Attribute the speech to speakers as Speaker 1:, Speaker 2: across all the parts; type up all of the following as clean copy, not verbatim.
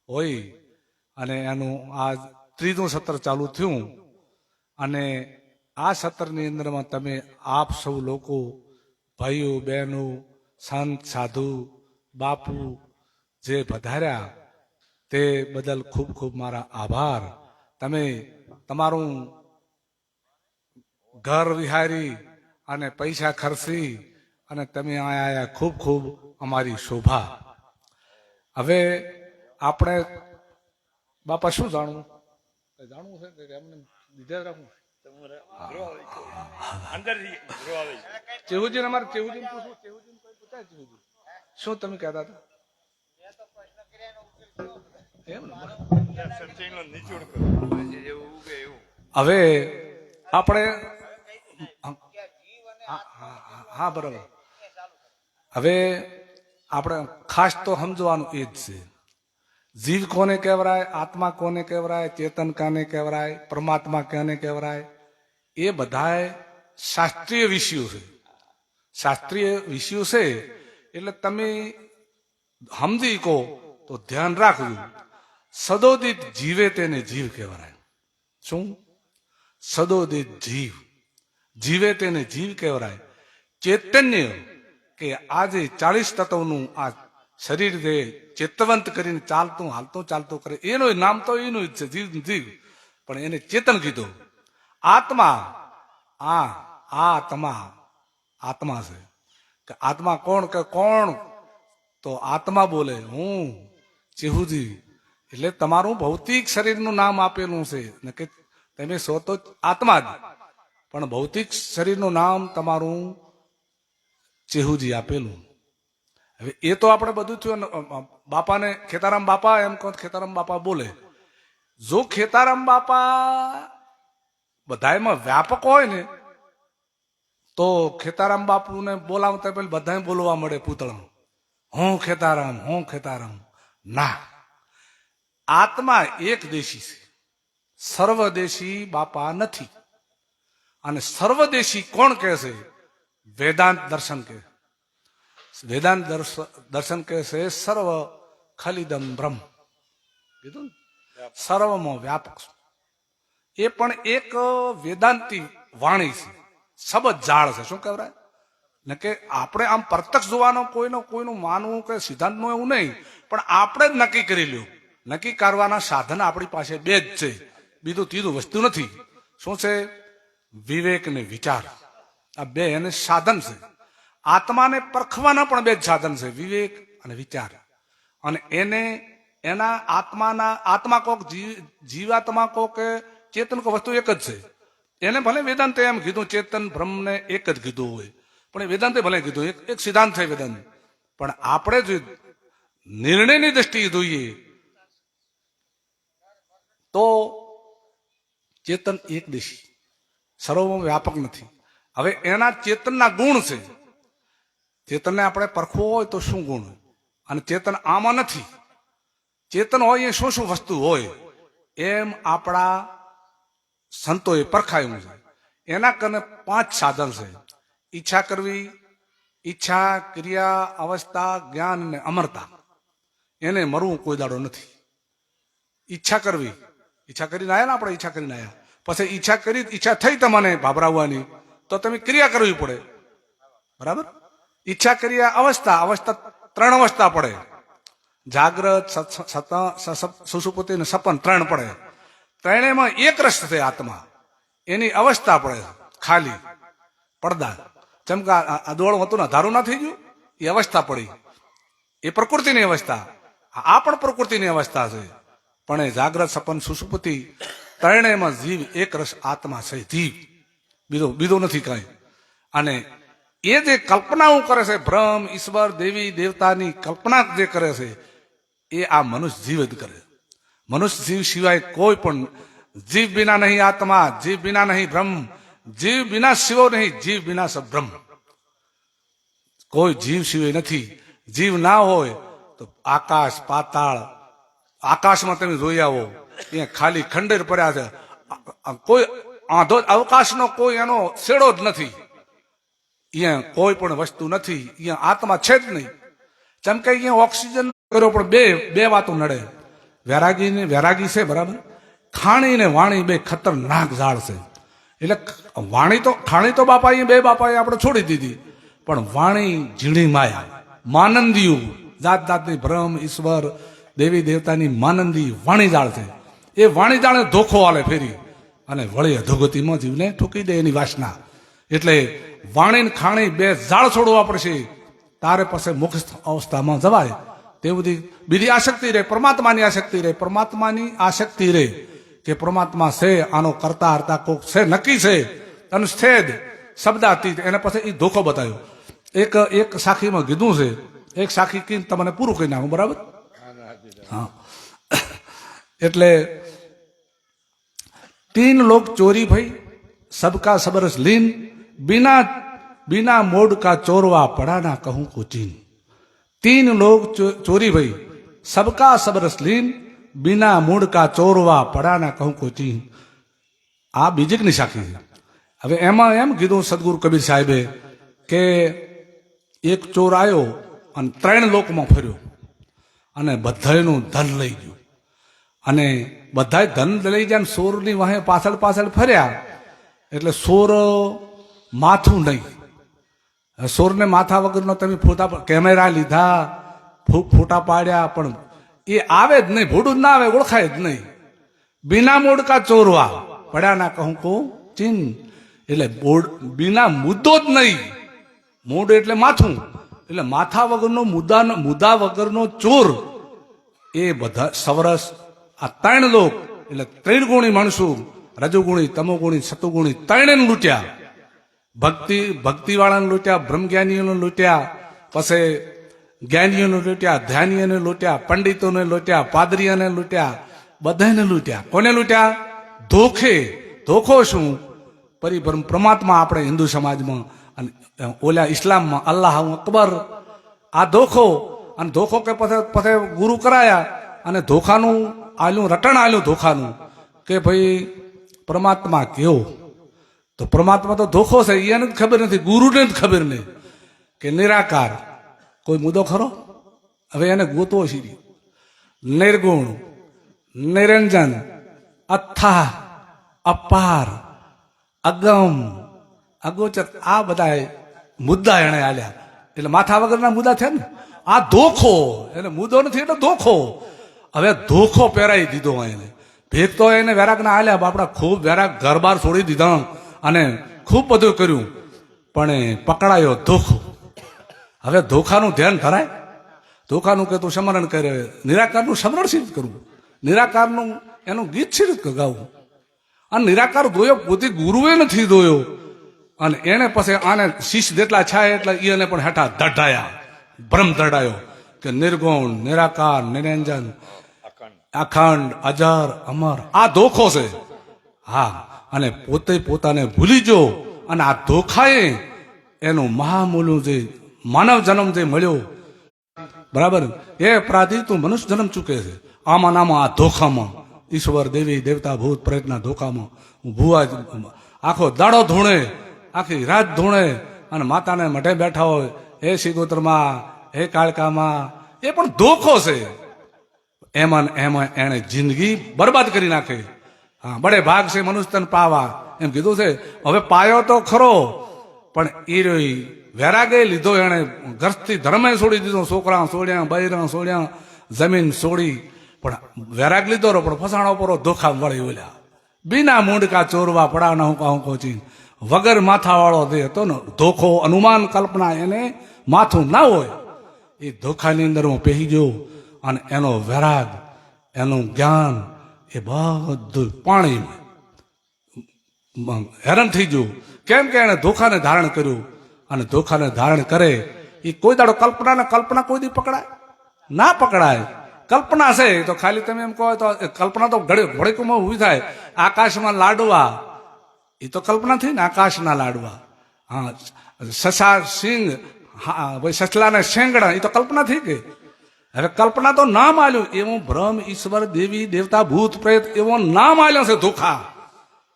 Speaker 1: હોય અને એનું આ ત્રીજું સત્ર ચાલુ થયું અને આ સત્રની અંદરમાં તમે આપ સૌ લોકો ભાઈઓ બહેનો સંત સાધુ બાપુ જે પધાર્યા તે બદલ ખૂબ ખૂબ મારા આભાર. તમે તમારું ઘર વિહારી અને પૈસા ખર્ચી અને તમે આયા ખૂબ ખૂબ અમારી શોભા. હવે આપણે બાપા શું જાણવું જાણવું છે કે એમને દીધા રાખવું ચેહુજી અમારે ચેહુજી પૂછવું ચેહુજી પૂછાય ચેહુજી શું તમે કહેતા હતા હવે આપણે હા બરાબર. હવે આપણે ખાસ તો સમજવાનું એ જ છે જીવ કોને કહેવાય, આત્મા કોને કહેવાય, ચેતન કાને કહેવાય, પરમાત્મા કોને કહેવાય, એ બધા શાસ્ત્રીય વિષયો છે. શાસ્ત્રીય વિષયો છે એટલે તમે સમજી કહો તો ધ્યાન રાખજો. સદોદિત જીવે તેને જીવ કહેવાય. શું? સદોદિત જીવ જીવે તેને જીવ કહેવાય. ચૈતન્ય કે આજે 40 તત્વનું આ શરીર જે ચેતવંત કરીને ચાલતું હાલતું ચાલતું કરે એનું નામ તો એનું જ છે જીવ જીવ, પણ એને ચેતન કીધું. આત્મા આત્મા આત્મા છે કે આત્મા કોણ કે કોણ તો આત્મા બોલે હું ચેહુજી. એટલે તમારું ભૌતિક શરીરનું નામ આપેલું છે ને કે તમે સો તો આત્મા જ, પણ ભૌતિક શરીરનું નામ તમારું ચેહુજી આપેલું. હવે એ તો આપણે બધું થયું. બાપાને ખેતારામ બાપા એમ કહો ખેતારામ બાપા બોલે. જો ખેતારામ બાપા બધામાં વ્યાપક હોય ને તો ખેતારામ બાપુને બોલાવતા પેલા બધા બોલવા મળે પૂતળા હું ખેતારામ. ના, આત્મા એક દેશી છે, સર્વદેશી બાપા નથી. અને સર્વદેશી કોણ કહે છે? વેદાંત દર્શન કહે. વેદાંત દર્શન કહે છે સર્વ ખલિદમ બ્રહ્મ. કીધું ને સર્વમાં વ્યાપક. એ પણ એક વેદાંતી વાણી છે, શબ્દ જાળ છે. શું કહેવાય ને કે આપણે આમ પ્રત્યક્ષ જોવાનો કોઈનું માનવું કે સિદ્ધાંતનું એવું નહીં, પણ આપણે જ નક્કી કરી લ્યો. નક્કી કરવાના સાધન આપણી પાસે બે જ છે, બીજું ત્રીજું વસ્તુ નથી. શું છે? વિવેક ને વિચાર. આ બે એને સાધન છે. આત્માને પરખવાના પણ બે જ સાધન છે, વિવેક અને વિચાર. અને એને એના આત્મા કોક જીવાત્મા કોક ચેતન કો વસ્તુ એક જ છે. એને ભલે વેદાંતે એમ કીધું ચેતન બ્રહ્મને એક જ કીધું હોય, પણ વેદાંતે ભલે કીધું એક સિદ્ધાંત છે વેદાંત. પણ આપણે જો નિર્ણયની દ્રષ્ટિએ જોઈએ તો ચેતન એક દેશી, સર્વમાં વ્યાપક નથી. હવે એના ચેતનના ગુણ છે. ચેતનને આપણે પરખવું હોય તો શું ગુણ હોય? અને ચેતન આમાં નથી. ચેતન હોય એ શું વસ્તુ હોય એમ આપણા સંતોએ પરખાયું છે. એના કારણે 5 સાધન છે. ઈચ્છા કરવી, ઈચ્છા ક્રિયા અવસ્થા જ્ઞાન ને અમરતા. એને મરવું કોઈ દાડો નથી. ઈચ્છા કરવી, ઈચ્છા કરીને આવ્યા ને આપણે, ઈચ્છા કરીને આવ્યા પછી ઈચ્છા થઈ તમને ભાભરાવવાની તો તમે ક્રિયા કરવી પડે. બરાબર? ઈચ્છા ક્રિયા અવસ્થા 3 અવસ્થા પડે. જાગ્રત સુષુપ્તિ ને સપન 3 પડે. ત્રણેયમાં એક રસ છે આત્મા. એની અવસ્થા પડે ખાલી પડદા. ચમકા દોડું હતું ને ધારું ના થઈ ગયું એ અવસ્થા પડી. એ પ્રકૃતિની અવસ્થા. આ પણ પ્રકૃતિની અવસ્થા છે. પણ એ જાગ્રત સપન સુષુપ્તિ ત્રણેયમાં જીવ એક રસ આત્મા છે. જીવ બીજો નથી કઈ. અને એ જે કલ્પનાઓ કરે છે બ્રહ્મ ઈશ્વર દેવી દેવતાની કલ્પના જે કરે છે એ આ મનુષ્ય જીવ જ કરે. મનુષ્ય જીવ સિવાય કોઈ પણ જીવ બિના નહીં આત્મા, જીવ બિના નહીં બ્રહ્મ, જીવ બિના શિવો નહીં, જીવ બિના સબ બ્રહ્મ. કોઈ જીવ સિવાય નથી. જીવ ના હોય તો આકાશ પાતાળ, આકાશમાં તમે જોઈ આવો અહીંયા ખાલી ખંડેર પડ્યા છે. કોઈ આંધો અવકાશનો કોઈ એનો શેડો જ નથી. અહીંયા કોઈ પણ વસ્તુ નથી. અહીંયા આત્મા છે જ નહીં. જેમ કે અહીંયા ઓક્સિજન કર્યો પણ બે વાતો નડે. વૈરાગી છે બરાબર. ખાણી ને વાણી બે ખતરનાક ઝાડ છે. એટલે વાણી તો ખાણી તો બાપાએ બે બાપાએ આપણે છોડી દીધી, પણ વાણી ઝીણી માયા, માનંદિયું, જાત જાતની બ્રહ્મ ઈશ્વર દેવી દેવતાની માનંદી વાણી ઝાડ છે. એ વાણી ઝાડે ધોખો આલે ફેરી અને વળી અધોગતિમાં જીવને ઠોકી દે એની વાસના. એટલે વાણી ને ખાણી બે ઝાડ છોડવા પડશે, તારે પછી મોક્ષ અવસ્થામાં જવાય. તે બધી બીજી આસક્તિ રહે, પરમાત્માની આસક્તિ રહે. પરમાત્માની આસક્તિ રહે કે પરમાત્મા છે, આનો કરતા હરતા કોક છે, નક્કી છે, અનુચ્છેદ શબ્દાતીત. એને પછી એ ધોખો બતાવ્યો. એક સાખીમાં કીધું છે, એક સાખી કીને તમને પૂરું કહી નાખું, બરાબર? હા. એટલે 3 लोग चोरी भई, सबका सबरस लीन, बिना मोड़ का चोरवा पड़ा ना कहूं को चीन. 3 लोग चोरी भई, सबका सबरस लीन, बिना मूड का ચોરવા પડા ના કહું કો ચીન. આ બીજીકની સાખી છે. હવે એમાં એમ કીધું સદગુરુ કબીર સાહેબે કે એક ચોર આવ્યો અને 3 લોકમાં ફર્યો અને બધાયનું ધન લઈ ગયું. અને બધાય ધન લઈ ગયા, સોરની વાહે પાછળ પાછળ ફર્યા. એટલે સોર માથું નહીં. સોરને માથા વગરનો તમે કેમેરા લીધા, ફોટા પાડ્યા, પણ એ આવે જ નહીં, ભૂડું ના આવે, ઓળખાય જ નહીં. બિના મોડકા ચોરવા પડ્યા ના કહું કો ચીન. એટલે બિના મુદ્દો જ નહીં. મૂડ એટલે માથું, એટલે માથા વગરનો મુદ્દા વગરનો ચોર. એ બધા સવરસ આ 3 લોક એટલે 3 ગુણી માણસો, રજોગુણી, તમોગુણી, સતુગુણી, 3 લૂંટ્યા. ભક્તિ વાળાને લૂંટ્યા, બ્રહ્મજ્ઞાનીઓને લૂંટ્યા, પછી જ્ઞાનીઓને લૂંટ્યા, ધ્યાનીઓને લૂંટ્યા, પંડિતોને લૂંટ્યા, પાદરીઓને લૂંટ્યા, બધાને લૂંટ્યા. કોને લૂંટ્યા? ધોખે. ધોખો શું? પરિભ્રમ. પરમાત્મા આપણે હિન્દુ સમાજમાં અને ઓલા ઇસ્લામમાં અલ્લાહ અકબર. આ ધોખો. અને ધોખો કે પછી ગુરુ કરાયા અને ધોખાનું આલ્યું, રટણ આલ્યું ધોખાનું કે ભાઈ પરમાત્મા કેવો. તો પરમાત્મા તો ધોખો છે, એને જ ખબર નથી, ગુરુને જ ખબર નહીં કે નિરાકાર. કોઈ મુદ્દો ખરો? હવે એને ગોતવો છે. નિર્ગુણ, નિરંજન, અથા, અપાર, અગમ, અગોચર, આ બધા મુદ્દા એને આલ્યા. એટલે માથા વગરના મુદ્દા થયા ને. આ ધોખો, એને મુદ્દો નથી એટલે ધોખો. હવે ધોખો પહેરાઈ દીધો એને. ભેગ તો એને વૈરાગના આલ્યા, બાપડા ખૂબ વૈરાગ ઘર બાર છોડી દીધા અને ખૂબ બધું કર્યું, પણ પકડાયો ધોખો. હવે ધોખાનું ધ્યાન ધરાય? ધોખાનું કે તું સ્મરણ કરે, નિરાકારનું સ્મરણ સિદ્ધ કરવું, નિરાકારનું એનું ગીત સિદ્ધ ગાવું. અને નિરાકાર દોયો પોતે ગુરુએ નથી દોયો. અને એને પછી આને શિષ્ય જેટલા છાય એટલા એને પણ હેઠા દઢાયા, ભ્રમ દઢાયો કે નિર્ગુણ, નિરાકાર, નિરંજન, અખંડ, અજર, અમર. આ ધોખો છે. હા. અને પોતે પોતાને ભૂલી જો. અને આ ધોખાએ એનું મહામૂલ્યું જે માનવ જન્મ જે મળ્યો, બરાબર, એ અપરાધી તું મનુષ્ય જન્મ ચૂકે છે. આમાં નામાં આ ધોખામાં, ઈશ્વર, દેવી દેવતા, ભૂત પ્રેતના ધોખામાં હું ભૂવા આખો દાડો ધૂણે, આખી રાત ધૂણે, અને માતાને મઢે બેઠા હોય, હે સિગોતરમાં, હે કાળકામાં. એ પણ ધોખો છે. એમાં એને જિંદગી બરબાદ કરી નાખે. હા, બડે ભાગ છે મનુષ્ય તન પાવા એમ કીધું છે. હવે પાયો તો ખરો, પણ એ વૈરાગે લીધો એને. ઘરથી ધર્મે છોડી દીધો, છોકરા છોડ્યા, બૈરા છોડ્યા, જમીન છોડી, પણ વૈરાગ લીધો પણ ફસાણો પરો ધોખા વળી ઓલ્યા. બિના મૂંડકા ચોરવા પડા ના હું કહું કોચી. વગર માથા વાળો જે હતો ને ધોખો, અનુમાન, કલ્પના, એને માથું ના હોય. એ ધોખાની અંદર હું પહેરી ગયો અને એનો વૈરાગ, એનું જ્ઞાન એ બધું પાણીમાં હેરાન થઈ ગયું. કેમ કે એને ધોખાને ધારણ કર્યું. અને ધોખાને ધારણ કરે એ કોઈ દાડો કલ્પના કોઈ દી પકડાય ના પકડાય. કલ્પના છે તો ખાલી તમે એમ કહો તો કલ્પના તો ઘડીકમાં ઊભી થાય. આકાશમાં લાડવા, એ તો કલ્પના થઈ ને, આકાશના લાડવા. હા, સસા સિંહ, હા, સસલાને શેંગડા, એ તો કલ્પના થઈ ગઈ. હવે કલ્પના તો નામ આલ્યું એવું બ્રહ્મ, ઈશ્વર, દેવી દેવતા, ભૂત પ્રેત એવો નામ આલ્યો છે ધોખા.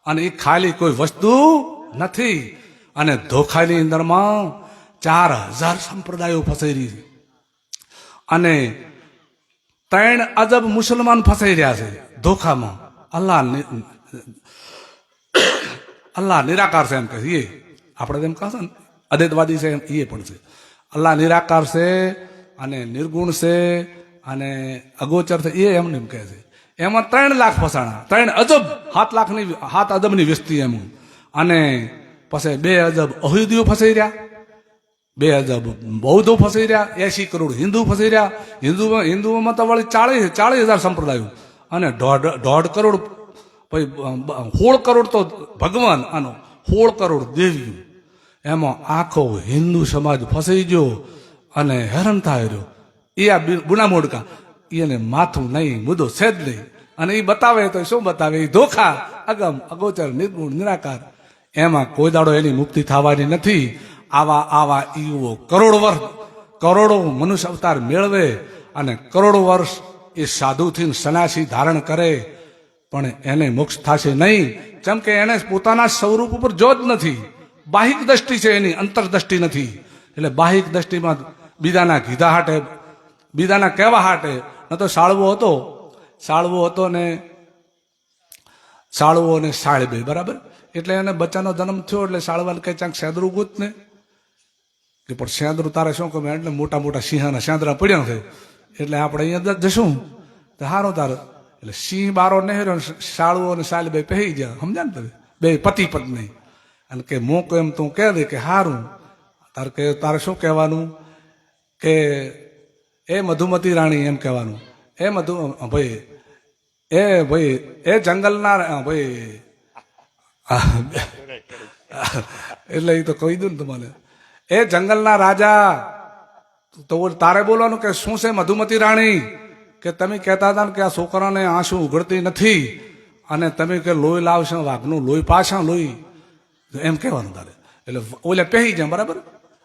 Speaker 1: અને એ ખાલી કોઈ વસ્તુ નથી. અને ધોખાની અંદરમાં 4000 સંપ્રદાયો ફસેરી. અને ત્રણ અજબ મુસલમાન ફસાઈ રહ્યા છે ધોખામાં. અલ્લાહ નિરાકાર છે એમ કે એ આપણે એમ કહેશે ને અદ્વૈતવાદી છે એમ એ પણ છે. અલ્લાહ નિરાકાર છે અને નિર્ગુણ છે અને અગોચર છે એ એમને એમ કહે છે. એમાં 3 લાખ ફસાણા, 3 અજબ 7 અજબની વસ્તી એમ. અને પછી 2 અજબ અહુદીઓ ફસાઈ રહ્યા, 2 અજબ બૌદ્ધો ફસાઈ રહ્યા, 80 કરોડ હિન્દુ ફસાઈ રહ્યા. હિન્દુઓમાં તો વળી 40,000 સંપ્રદાયો અને 1.5 કરોડ 16 કરોડ તો ભગવાન અને 16 કરોડ દેવીઓ. એમાં આખો હિન્દુ સમાજ ફસાઈ ગયો અને હેરાન થાય રહ્યો. એ આ ગુના મોડકા એને માથું નહીં, મુદ્દો છે જ નહીં. અને એ બતાવે તો શું બતાવે? એ ધોખા, અગમ અગોચર, નિર્ગુણ, નિરાકાર. એમાં કોઈ દાડો એની મુક્તિ થવાની નથી. આવા ઈવો કરોડો મનુષ્ય અવતાર મેળવે અને કરોડો વર્ષ એ સાધુથી સન્યાસી ધારણ કરે, પણ એને મોક્ષ થશે નહીં. જેમ કે એને પોતાના સ્વરૂપ ઉપર જો જ નથી. બાહિક દ્રષ્ટિ છે એની, અંતરદ્રષ્ટિ નથી. એટલે બાહિક દ્રષ્ટિમાં બીજાના કીધા હાટે, બીજાના કહેવા હાટે. ન તો સાળવો હતો ને સાળવો અને સાળબે બરાબર. એટલે એને બચ્ચાનો જન્મ થયો એટલે સાળવાને કઈ ચાંક સેંદરું ગૂંથ ને કે પણ સેંદરું તારે શું કહે? એટલે મોટા મોટા સિંહાના સેંદરા પડ્યા છે એટલે આપણે અહીંયા જશું તો હારો તારે. એટલે સિંહ બારો નહેર્યો, સાળવો અને સાળબે પહેરી ગયા. સમજ્યા ને તમે? બે પતિ પત્ની. અને કે મોકો એમ તું કહે દે કે હારું. તારે શું કહેવાનું કે એ મધુમતી રાણી એમ કહેવાનું. એ જંગલના ભાઈ એટલે એ તો કહી દઉં ને તમારે. એ જંગલના રાજા. તો તારે બોલવાનું કે શું છે મધુમતી રાણી કે તમે કહેતા હતા કે આ છોકરાને આંસુ ઉઘડતી નથી અને તમે કે લોહી લાવશો, વાઘનું લોહી પાછા લોહી એમ કહેવાનું તારે. એટલે ઓલે પહેરી જાય બરાબર.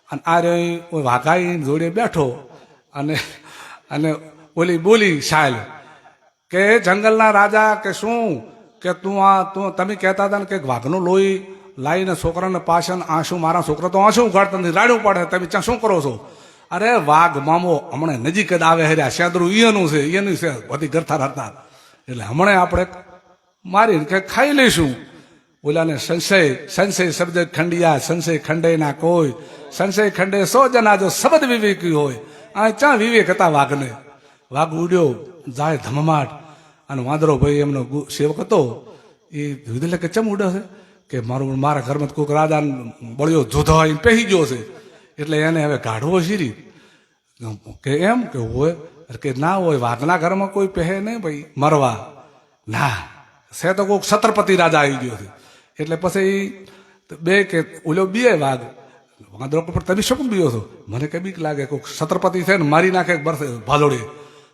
Speaker 1: અને આ રે વાઘાઈ જોડે બેઠો અને ઓલી બોલી સાહેલ કે જંગલના રાજા કે શું કે તમે કહેતા હતા ને કે વાઘનું લોહી લાવીને છોકરાને પાછળ આંસુ, મારા છોકરા તો આંસુ ઉઘાડતા નથી, રાડું પાડે, તમે ત્યાં શું કરો છો? અરે વાઘ મામો હમણાં નજીક જ આવે હર્યા, સેંદરું એનું છે બધી ગરથા હતા. એટલે હમણાં આપણે મારીને કે ખાઈ લઈશું. બોલાને સંશય શબ્દ ખંડિયા, સંશય ખંડે ના કોઈ, સંશય ખંડે 100 જણા જો શબ્દ વિવેકી હોય. આ ચા વિવેક હતા વાઘને. વાઘ ઉડ્યો જાય ધમમાટ. અને વાંદરો ભાઈ એમનો સેવક હતો એ વિધેલે કે ચમ ઉડે છે કે મારા ઘરમાં કોઈક રાજા બળ્યો જોધો પહેરી ગયો છે એટલે એને હવે કાઢવો શીરી કે એમ કે હોય કે ના હોય. વાઘના ઘરમાં કોઈ પહેરે નહીં ભાઈ મરવા ના છે તો કોઈક છત્રપતિ રાજા આવી ગયો છે. એટલે પછી બે કે ઓલો બીએ વાઘ વાંદરો પર તમે શું બીયો છો? મને કે બીક લાગે કોઈક છત્રપતિ છે ને મારી નાખે બરસે ભાલોડે.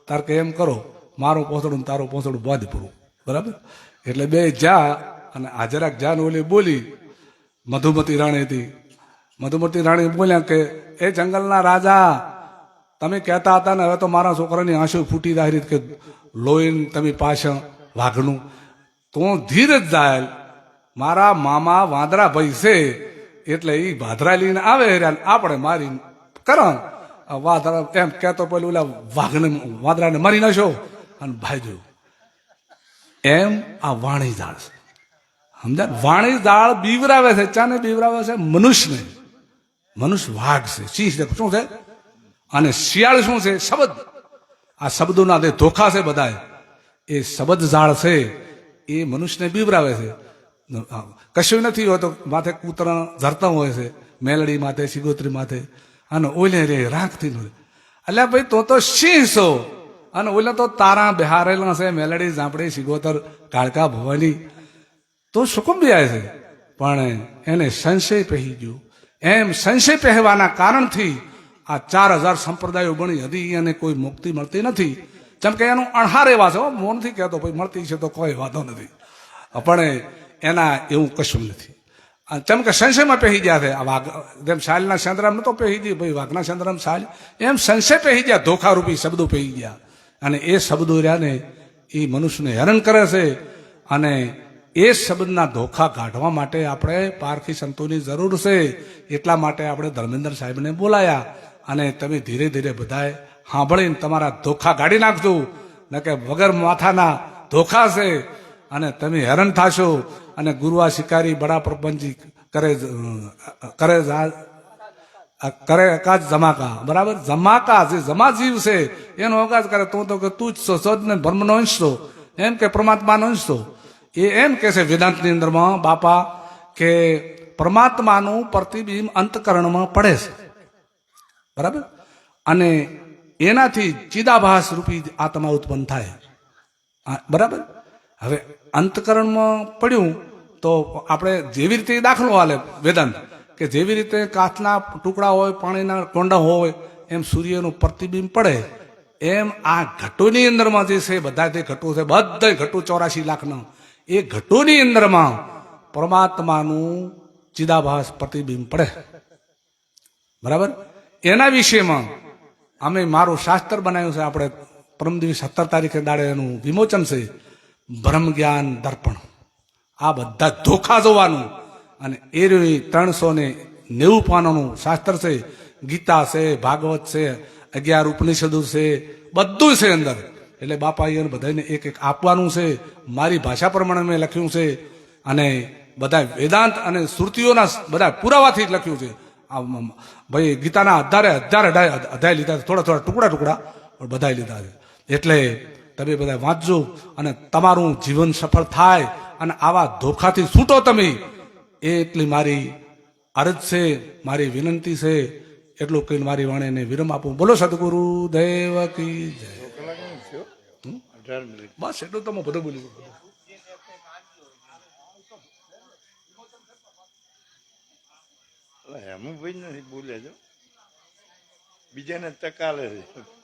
Speaker 1: તાર કે એમ કરો મારું પહોંચડું તારું પહોંચડું બાદ પૂરું બરાબર. એટલે બે જા અને હાજરાક જાન ઓલી બોલી મધુમતી રાણી હતી. મધુમતી રાણી બોલ્યા કે એ જંગલના રાજા તમે કહેતા હતા ને હવે તો મારા છોકરાની આંસુ ફૂટી દાહરી કે લોહીને તમે પાછળ વાઘનું તું ધીરજ જાય. મારા મામા વાંદરા ભાઈ છે એટલે એ ભાદરા લઈને આવે આપણે મારી કરો વાંદરા એમ કહેતો પેલું ઓલા વાઘને વાંદરાને મારી નાખો અને ભાઈજો એમ. આ વાણી જાળ છે સમજા. વાણી જાળ બીવરાવે છે. ચાને બીવરાવે છે? મનુષ્યને. મનુષ્ય વાઘ છે, સિંહ છે, શું છે? અને શિયાળ શું છે? શબ્દ. આ શબ્દોના જે ધોખા છે બધા એ શબ્દ જાળ છે એ મનુષ્યને બીવરાવે છે. કશું નથી હોતો માથે કૂતરા ઝરતા હોય છે, મેલડી માથે, સિગોતરી માથે અને ઓલે રે રાખતી એટલે ભાઈ તો સિંહ છો અને ઓલે તો તારા બિહારેલા છે, મેલડી ઝાંપડી સિગોતર કાળકા ભવાની તો સુકુમ બિહાય છે. પણ એને સંશય પહેરી ગયો. એમ સંશય પહેરવાના કારણથી આ 4000 સંપ્રદાયો બની હતી અને કોઈ મુક્તિ મળતી નથી. જેમ કે એનું અણહાર એવા છે. હું નથી કહેતો ભાઈ મળતી છે તો કોઈ વાંધો નથી, પણ એના એવું કશું નથી. જેમ કે સંશયમાં પહેરી ગયા છે. આ વાઘ જેમ શાલના ચંદ્રામ નતો પહેરી ગઈ ભાઈ વાઘના ચંદ્રામ શાલ, એમ સંશય પહેરી ગયા. ધોખારૂપી શબ્દો પહેરી ગયા અને એ શબ્દો રહ્યાને એ મનુષ્યને હેરાન કરે છે. અને એ શબ્દના ધોખા કાઢવા માટે આપણે પારખી સંતોની જરૂર છે. એટલા માટે આપણે ધર્મેન્દ્ર સાહેબને બોલાયા અને તમે ધીરે ધીરે બધાએ સાંભળીને તમારા ધોખા કાઢી નાખજો. ન કે વગર માથાના ધોખા છે અને તમે હેરાન થશો અને ગુરુઆ શિકારી બડા પ્રપંચી કરે કરે કરે અકાજ જમાકા બરાબર જમાકા જે જમા જીવ છે એનો અકાજ કરે તું તો કે તું જ છો સદ ને બ્રહ્મનો અંશ છો એમ કે પરમાત્માનો અંશ છો એ એમ કે છે વેદાંતની અંદરમાં બાપા કે પરમાત્માનું પ્રતિબિંબ અંતકરણમાં પડે છે બરાબર અને એનાથી ચિદાભાસ રૂપી આત્મા ઉત્પન્ન થાય બરાબર હવે અંતકરણમાં પડ્યું તો આપણે જેવી રીતે દાખલો હાલે વેદાંત કે જેવી રીતે કાચના ટુકડા હોય પાણીના કોંડા હોય એમ સૂર્યનું પ્રતિબિંબ પડે એમ આ ઘટોની અંદરમાં જે છે બધા જે ઘટો છે બધા ઘટો 84 લાખના એ ઘટોની અંદરમાં પરમાત્માનું ચિદાભાસ પ્રતિબિંબ પડે બરાબર એના વિશેમાં અમે મારું શાસ્ત્ર બનાવ્યું છે આપણે પરમ દિવસ 17 તારીખે દાડે એનું વિમોચન છે બ્રહ્મ જ્ઞાન દર્પણ આ બધા ધોખા જોવાનું અને એ 390 પાનાનું શાસ્ત્ર છે ગીતા છે ભાગવત છે 11 ઉપનિષદો છે બધું છે અંદર એટલે બાપા એને બધાને એક એક આપવાનું છે મારી ભાષા પ્રમાણે મેં લખ્યું છે અને બધા વેદાંત અને શ્રુતિઓના બધા પુરાવાથી જ લખ્યું છે ભાઈ ગીતાના અધ્યાય લીધા થોડા થોડા ટુકડા બધા લીધા છે એટલે તમે બધા વાંચજો અને તમારું જીવન સફળ થાય અને આવા ધોખાથી છૂટો તમે એટલી મારી અરજ છે મારી વિનંતી છે એટલું કહીને મારી વાણીને વિરામ આપું બોલો સદગુરુ દેવ કી જય બસ એટલું તો હું બધું બોલી
Speaker 2: એમ ભાઈ નથી બોલ્યા જો બીજાને તકાલે છે